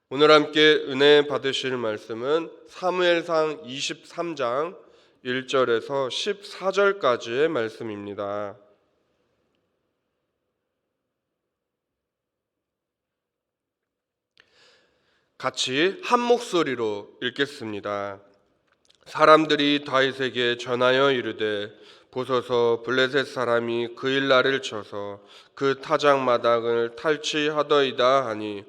오늘 함께 은혜 받으실 말씀은 사무엘상 23장 1절에서 14절까지의 말씀입니다. 같이 한 목소리로 읽겠습니다. 사람들이 다윗에게 전하여 이르되 보소서 블레셋 사람이 그일라를 쳐서 그 타작 마당을 탈취하더이다 하니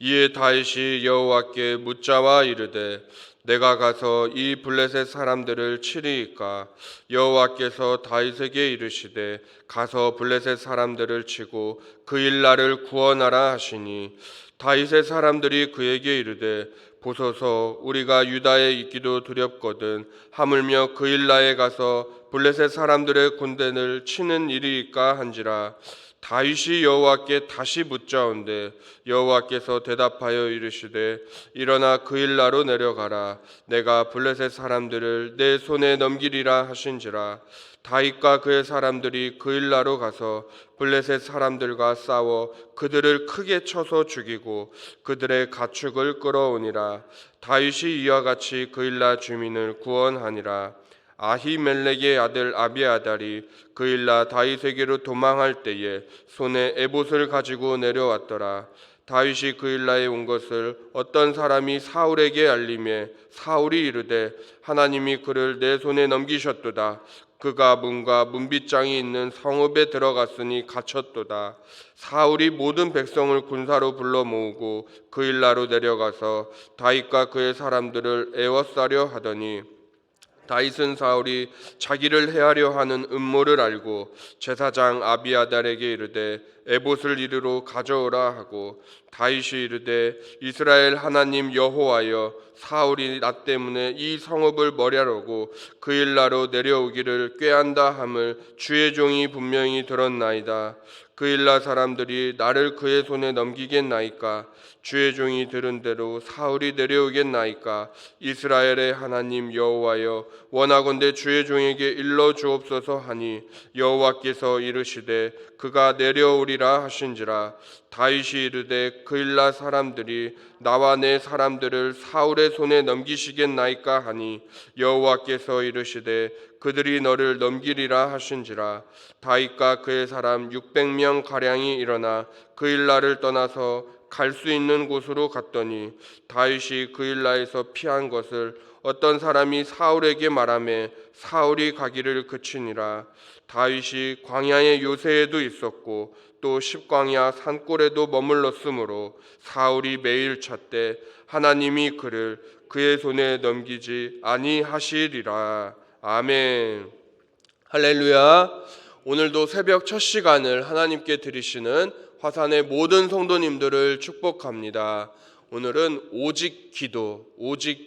이에 다윗이 여호와께 묻자와 이르되 내가 가서 이 블레셋 사람들을 치리이까? 여호와께서 다윗에게 이르시되 가서 블레셋 사람들을 치고 그일라를 구원하라 하시니 다윗의 사람들이 그에게 이르되 보소서 우리가 유다에 있기도 두렵거든 하물며 그일라에 가서 블레셋 사람들의 군대를 치는 일이니까 한지라. 다윗이 여호와께 다시 묻자온데 여호와께서 대답하여 이르시되 일어나 그일라로 내려가라. 내가 블레셋 사람들을 내 손에 넘기리라 하신지라. 다윗과 그의 사람들이 그일라로 가서 블레셋 사람들과 싸워 그들을 크게 쳐서 죽이고 그들의 가축을 끌어오니라. 다윗이 이와 같이 그일라 주민을 구원하니라. 아히멜렉의 아들 아비아달이 그일라 다윗에게로 도망할 때에 손에 에봇을 가지고 내려왔더라. 다윗이 그일라에 온 것을 어떤 사람이 사울에게 알림해 사울이 이르되 하나님이 그를 내 손에 넘기셨도다. 그가 문과 문빗장이 있는 성읍에 들어갔으니 갇혔도다. 사울이 모든 백성을 군사로 불러 모으고 그일라로 내려가서 다윗과 그의 사람들을 애워싸려 하더니 다윗은 사울이 자기를 해하려 하는 음모를 알고 제사장 아비아달에게 이르되 에봇을 이리로 가져오라 하고 다윗이 이르되 이스라엘 하나님 여호와여 사울이 나 때문에 이 성읍을 멸하려고 그일라로 내려오기를 꾀한다 함을 주의 종이 분명히 들었나이다. 그일라 사람들이 나를 그의 손에 넘기겠나이까? 주의 종이 들은 대로 사울이 내려오겠나이까? 이스라엘의 하나님 여호와여 원하건대 주의 종에게 일러 주옵소서 하니 여호와께서 이르시되 그가 내려오리라 하신지라. 다윗이 이르되 그일라 사람들이 나와 내 사람들을 사울의 손에 넘기시겠나이까 하니 여호와께서 이르시되 그들이 너를 넘기리라 하신지라. 다윗과 그의 사람 600명 가량이 일어나 그일라를 떠나서 갈 수 있는 곳으로 갔더니 다윗이 그일라에서 피한 것을 어떤 사람이 사울에게 말하매 사울이 가기를 그치니라. 다윗이 광야의 요새에도 있었고 또 십광야 산골에도 머물렀으므로 사울이 매일 찾되 하나님이 그를 그의 손에 넘기지 아니하시리라. 아멘. 할렐루야. 오늘도 새벽 첫 시간을 하나님께 드리시는 화산의 모든 성도님들을 축복합니다. 오늘은 오직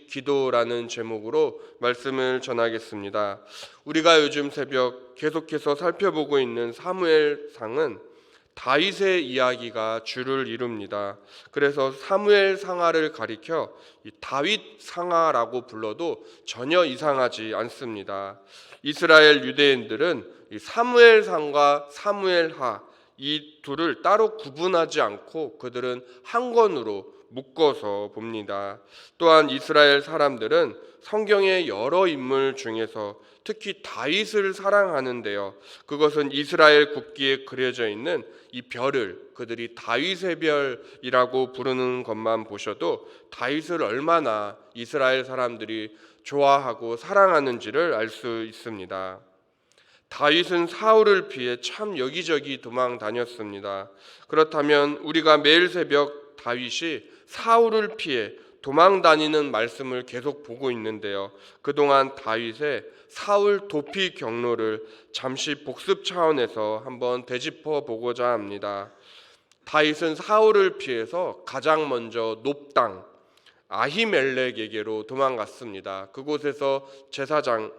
기도라는 제목으로 말씀을 전하겠습니다. 우리가 요즘 새벽 계속해서 살펴보고 있는 사무엘상은 다윗의 이야기가 주를 이룹니다. 그래서 사무엘 상하를 가리켜 다윗 상하라고 불러도 전혀 이상하지 않습니다. 이스라엘 유대인들은 사무엘 상과 사무엘 하 이 둘을 따로 구분하지 않고 그들은 한 권으로 묶어서 봅니다. 또한 이스라엘 사람들은 성경의 여러 인물 중에서 특히 다윗을 사랑하는데요. 그것은 이스라엘 국기에 그려져 있는 이 별을 그들이 다윗의 별이라고 부르는 것만 보셔도 다윗을 얼마나 이스라엘 사람들이 좋아하고 사랑하는지를 알 수 있습니다. 다윗은 사울을 피해 참 여기저기 도망 다녔습니다. 그렇다면 우리가 매일 새벽 다윗이 사울을 피해 도망 다니는 말씀을 계속 보고 있는데요. 그동안 다윗의 사울 도피 경로를 잠시 복습 차원에서 한번 되짚어 보고자 합니다. 다윗은 사울을 피해서 가장 먼저 높당 아히멜렉에게로 도망갔습니다. 그곳에서 제사장이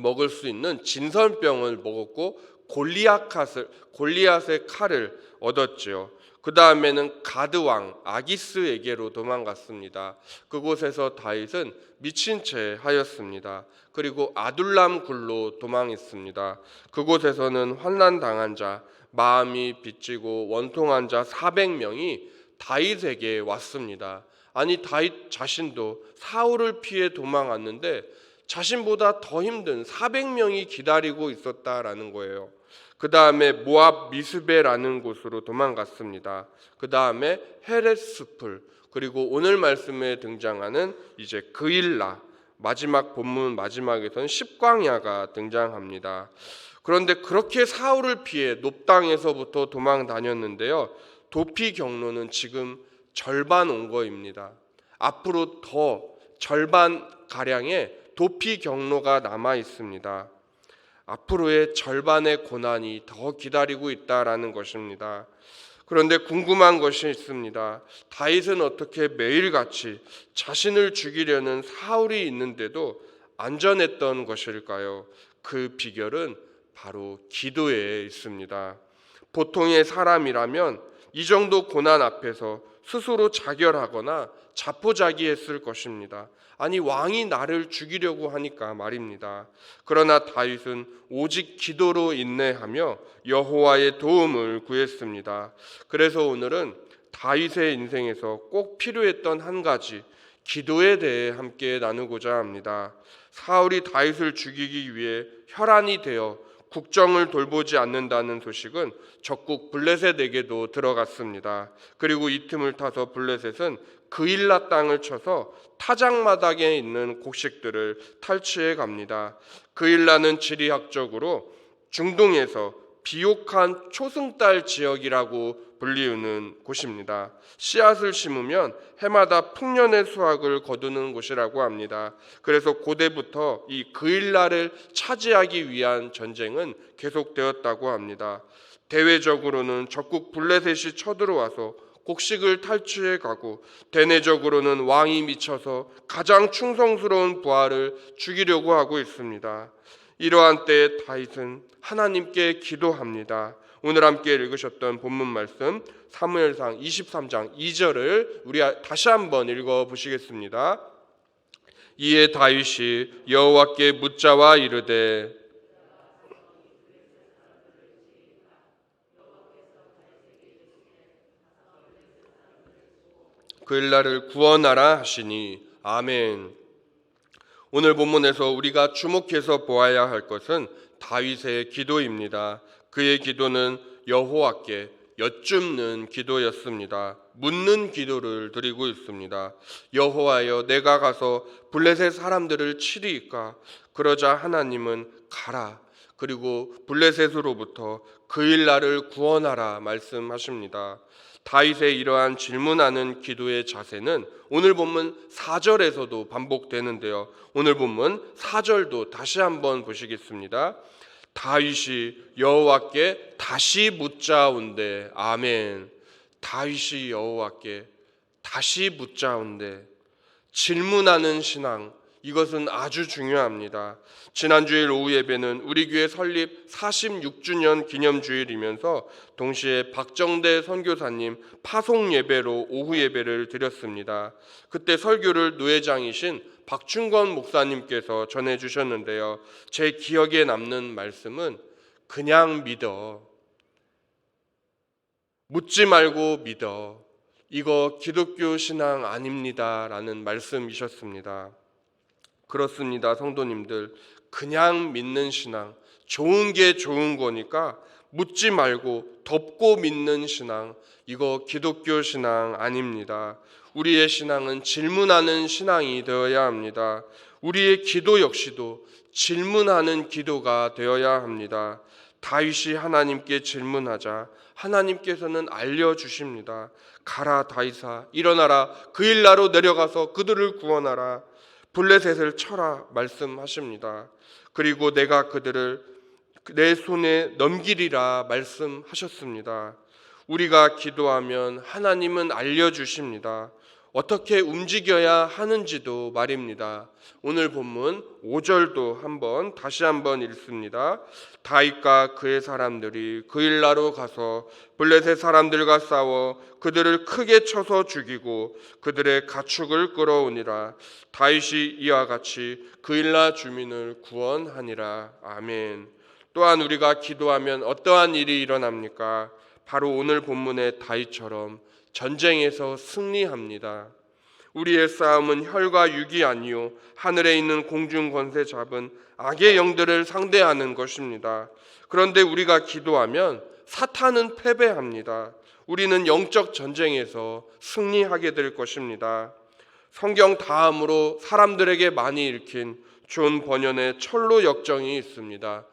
먹을 수 있는 진설병을 먹었고 골리앗의 칼을 얻었지요. 그 다음에는 가드 왕 아기스에게로 도망갔습니다. 그곳에서 다윗은 미친 채 하였습니다. 그리고 아둘람 굴로 도망했습니다. 그곳에서는 환난 당한 자, 마음이 빚지고 원통한 자 400명이 다윗에게 왔습니다. 아니, 다윗 자신도 사울을 피해 도망왔는데 자신보다 더 힘든 400명이 기다리고 있었다라는 거예요. 그 다음에 모압 미스베라는 곳으로 도망갔습니다. 그 다음에 헤레스풀, 그리고 오늘 말씀에 등장하는 이제 그일라, 마지막 본문 마지막에서는 십광야가 등장합니다. 그런데 그렇게 사울을 피해 높당에서부터 도망 다녔는데요. 도피 경로는 지금 절반 온 거입니다. 앞으로 더 절반 가량의 도피 경로가 남아 있습니다. 앞으로의 절반의 고난이 더 기다리고 있다라는 것입니다. 그런데 궁금한 것이 있습니다. 다윗은 어떻게 매일같이 자신을 죽이려는 사울이 있는데도 안전했던 것일까요? 그 비결은 바로 기도에 있습니다. 보통의 사람이라면 이 정도 고난 앞에서 스스로 자결하거나 자포자기했을 것입니다. 아니, 왕이 나를 죽이려고 하니까 말입니다. 그러나 다윗은 오직 기도로 인내하며 여호와의 도움을 구했습니다. 그래서 오늘은 다윗의 인생에서 꼭 필요했던 한 가지, 기도에 대해 함께 나누고자 합니다. 사울이 다윗을 죽이기 위해 혈안이 되어 국정을 돌보지 않는다는 소식은 적국 블레셋에게도 들어갔습니다. 그리고 이 틈을 타서 블레셋은 그일라 땅을 쳐서 타작마당에 있는 곡식들을 탈취해 갑니다. 그일라는 지리학적으로 중동에서 비옥한 초승달 지역이라고 불리우는 곳입니다. 씨앗을 심으면 해마다 풍년의 수확을 거두는 곳이라고 합니다. 그래서 고대부터 이 그일라를 차지하기 위한 전쟁은 계속되었다고 합니다. 대외적으로는 적국 블레셋이 쳐들어와서 곡식을 탈취해 가고, 대내적으로는 왕이 미쳐서 가장 충성스러운 부하를 죽이려고 하고 있습니다. 이러한 때에 다윗은 하나님께 기도합니다. 오늘 함께 읽으셨던 본문 말씀 사무엘상 23장 2절을 우리 다시 한번 읽어 보시겠습니다. 이에 다윗이 여호와께 묻자와 이르되, 그일라를 구원하라 하시니. 아멘. 오늘 본문에서 우리가 주목해서 보아야 할 것은 다윗의 기도입니다. 그의 기도는 여호와께 여쭙는 기도였습니다. 묻는 기도를 드리고 있습니다. 여호와여, 내가 가서 블레셋 사람들을 치리이까? 그러자 하나님은 가라, 그리고 블레셋으로부터 그일라를 구원하라 말씀하십니다. 다윗의 이러한 질문하는 기도의 자세는 오늘 본문 4절에서도 반복되는데요. 오늘 본문 4절도 다시 한번 보시겠습니다. 다윗이 여호와께 다시 묻자온대. 아멘. 다윗이 여호와께 다시 묻자온대. 질문하는 신앙, 이것은 아주 중요합니다. 지난주일 오후 예배는 우리 교회 설립 46주년 기념주일이면서 동시에 박정대 선교사님 파송 예배로 오후 예배를 드렸습니다. 그때 설교를 노회장이신 박충건 목사님께서 전해주셨는데요. 제 기억에 남는 말씀은 그냥 믿어, 묻지 말고 믿어, 이거 기독교 신앙 아닙니다 라는 말씀이셨습니다. 그렇습니다, 성도님들. 그냥 믿는 신앙, 좋은 게 좋은 거니까 묻지 말고 덮고 믿는 신앙, 이거 기독교 신앙 아닙니다. 우리의 신앙은 질문하는 신앙이 되어야 합니다. 우리의 기도 역시도 질문하는 기도가 되어야 합니다. 다윗이 하나님께 질문하자 하나님께서는 알려주십니다. 가라 다윗아, 일어나라, 그일라로 내려가서 그들을 구원하라, 블레셋을 쳐라 말씀하십니다. 그리고 내가 그들을 내 손에 넘기리라 말씀하셨습니다. 우리가 기도하면 하나님은 알려주십니다. 어떻게 움직여야 하는지도 말입니다. 오늘 본문 5절도 다시 한번 읽습니다. 다윗과 그의 사람들이 그일라로 가서 블레셋 사람들과 싸워 그들을 크게 쳐서 죽이고 그들의 가축을 끌어오니라. 다윗이 이와 같이 그일라 주민을 구원하니라. 아멘. 또한 우리가 기도하면 어떠한 일이 일어납니까? 바로 오늘 본문의 다윗처럼 전쟁에서 승리합니다. 우리의 싸움은 혈과 육이 아니요 하늘에 있는 공중 권세 잡은 악의 영들을 상대하는 것입니다. 그런데 우리가 기도하면 사탄은 패배합니다. 우리는 영적 전쟁에서 승리하게 될 것입니다. 성경 다음으로 사람들에게 많이 읽힌 존 번연의 철로 역정이 있습니다.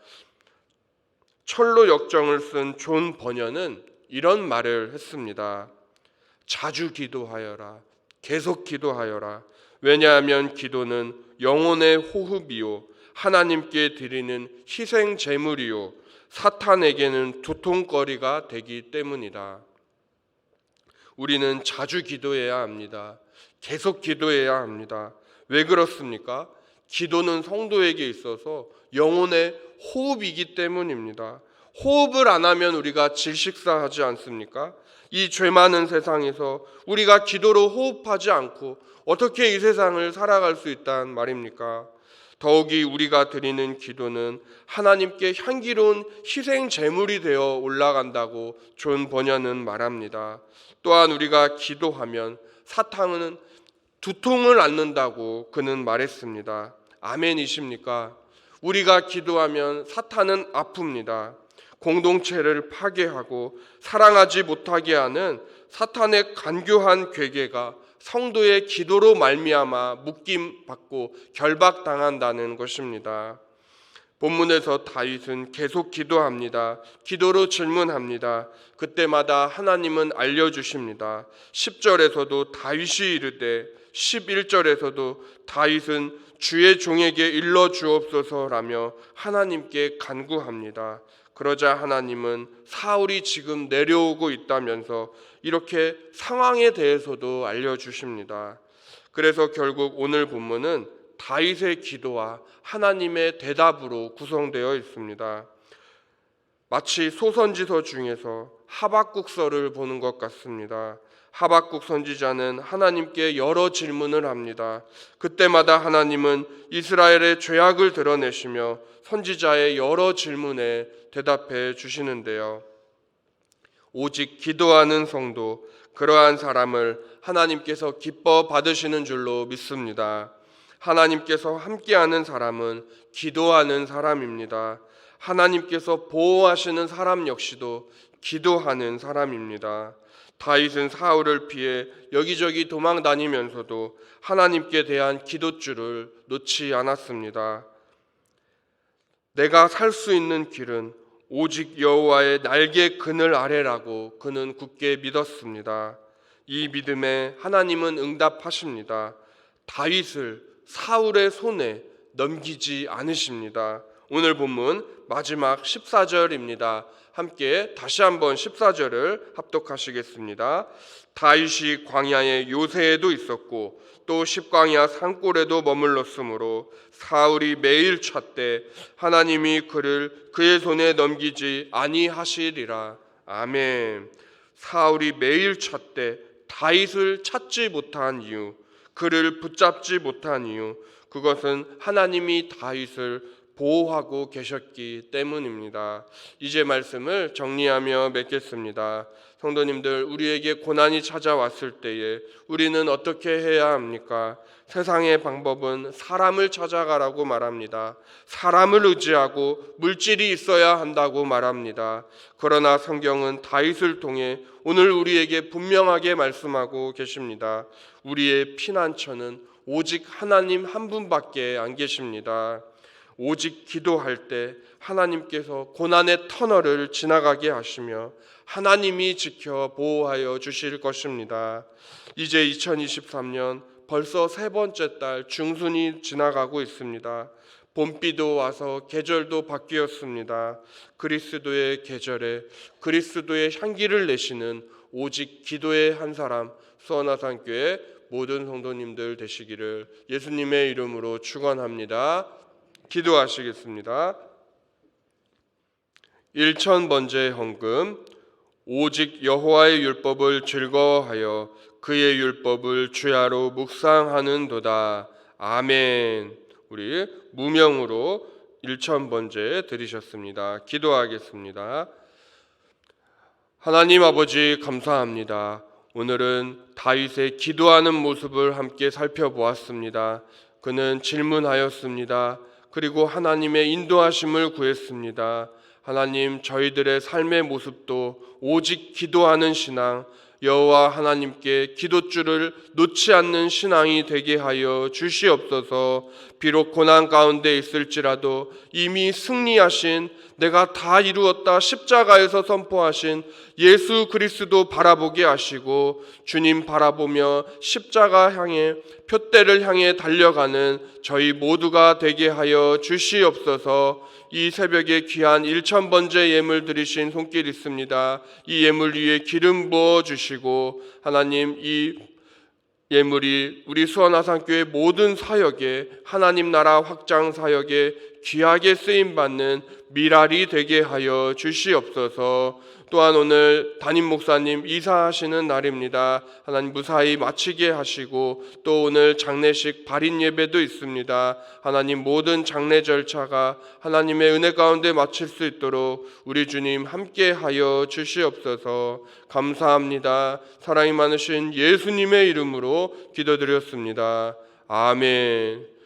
철로 역정을 쓴 존 번연은 이런 말을 했습니다. 자주 기도하여라. 계속 기도하여라. 왜냐하면 기도는 영혼의 호흡이요 하나님께 드리는 희생 제물이요 사탄에게는 두통거리가 되기 때문이다. 우리는 자주 기도해야 합니다. 계속 기도해야 합니다. 왜 그렇습니까? 기도는 성도에게 있어서 영혼의 호흡이기 때문입니다. 호흡을 안 하면 우리가 질식사하지 않습니까? 이 죄 많은 세상에서 우리가 기도로 호흡하지 않고 어떻게 이 세상을 살아갈 수 있단 말입니까? 더욱이 우리가 드리는 기도는 하나님께 향기로운 희생 제물이 되어 올라간다고 존 번연은 말합니다. 또한 우리가 기도하면 사탄은 두통을 앓는다고 그는 말했습니다. 아멘이십니까? 우리가 기도하면 사탄은 아픕니다. 공동체를 파괴하고 사랑하지 못하게 하는 사탄의 간교한 괴계가 성도의 기도로 말미암아 묶임받고 결박당한다는 것입니다. 본문에서 다윗은 계속 기도합니다. 기도로 질문합니다. 그때마다 하나님은 알려주십니다. 10절에서도 다윗이 이르되 11절에서도 다윗은 주의 종에게 일러 주옵소서라며 하나님께 간구합니다. 그러자 하나님은 사울이 지금 내려오고 있다면서 이렇게 상황에 대해서도 알려주십니다. 그래서 결국 오늘 본문은 다윗의 기도와 하나님의 대답으로 구성되어 있습니다. 마치 소선지서 중에서 하박국서를 보는 것 같습니다. 하박국 선지자는 하나님께 여러 질문을 합니다. 그때마다 하나님은 이스라엘의 죄악을 드러내시며 선지자의 여러 질문에 대답해 주시는데요. 오직 기도하는 성도, 그러한 사람을 하나님께서 기뻐 받으시는 줄로 믿습니다. 하나님께서 함께하는 사람은 기도하는 사람입니다. 하나님께서 보호하시는 사람 역시도 기도하는 사람입니다. 다윗은 사울을 피해 여기저기 도망 다니면서도 하나님께 대한 기도줄을 놓지 않았습니다. 내가 살 수 있는 길은 오직 여호와의 날개 그늘 아래라고 그는 굳게 믿었습니다. 이 믿음에 하나님은 응답하십니다. 다윗을 사울의 손에 넘기지 않으십니다. 오늘 본문 마지막 14절입니다. 함께 다시 한번 14절을 합독하시겠습니다. 다윗이 광야의 요새에도 있었고 또 십광야 산골에도 머물렀으므로 사울이 매일 찾되 하나님이 그를 그의 손에 넘기지 아니하시리라. 아멘. 사울이 매일 찾되 다윗을 찾지 못한 이유, 그를 붙잡지 못한 이유, 그것은 하나님이 다윗을 보호하고 계셨기 때문입니다. 이제 말씀을 정리하며 맺겠습니다. 성도님들, 우리에게 고난이 찾아왔을 때에 우리는 어떻게 해야 합니까? 세상의 방법은 사람을 찾아가라고 말합니다. 사람을 의지하고 물질이 있어야 한다고 말합니다. 그러나 성경은 다윗을 통해 오늘 우리에게 분명하게 말씀하고 계십니다. 우리의 피난처는 오직 하나님 한 분밖에 안 계십니다. 오직 기도할 때 하나님께서 고난의 터널을 지나가게 하시며 하나님이 지켜 보호하여 주실 것입니다. 이제 2023년 벌써 세 번째 달 중순이 지나가고 있습니다. 봄비도 와서 계절도 바뀌었습니다. 그리스도의 계절에 그리스도의 향기를 내시는 오직 기도의 한 사람, 수원화산교회 모든 성도님들 되시기를 예수님의 이름으로 축원합니다. 기도하시겠습니다. 1000번째 헌금. 오직 여호와의 율법을 즐거워하여 그의 율법을 주야로 묵상하는도다. 아멘. 우리 무명으로 1000번째 드리셨습니다. 기도하겠습니다. 하나님 아버지 감사합니다. 오늘은 다윗의 기도하는 모습을 함께 살펴보았습니다. 그는 질문하였습니다. 그리고 하나님의 인도하심을 구했습니다. 하나님, 저희들의 삶의 모습도 오직 기도하는 신앙, 여호와 하나님께 기도줄을 놓지 않는 신앙이 되게 하여 주시옵소서. 비록 고난 가운데 있을지라도 이미 승리하신, 내가 다 이루었다 십자가에서 선포하신 예수 그리스도 바라보게 하시고, 주님 바라보며 십자가 향해, 표대를 향해 달려가는 저희 모두가 되게 하여 주시옵소서. 이 새벽에 귀한 1000번째 예물 드리신 손길 있습니다. 이 예물 위에 기름 부어 주시고, 하나님, 이 예물이 우리 수원하산교회 모든 사역에, 하나님 나라 확장 사역에 귀하게 쓰임받는 미랄이 되게 하여 주시옵소서. 또한 오늘 담임 목사님 이사하시는 날입니다. 하나님 무사히 마치게 하시고, 또 오늘 장례식 발인 예배도 있습니다. 하나님 모든 장례 절차가 하나님의 은혜 가운데 마칠 수 있도록 우리 주님 함께 하여 주시옵소서. 감사합니다. 사랑이 많으신 예수님의 이름으로 기도드렸습니다. 아멘.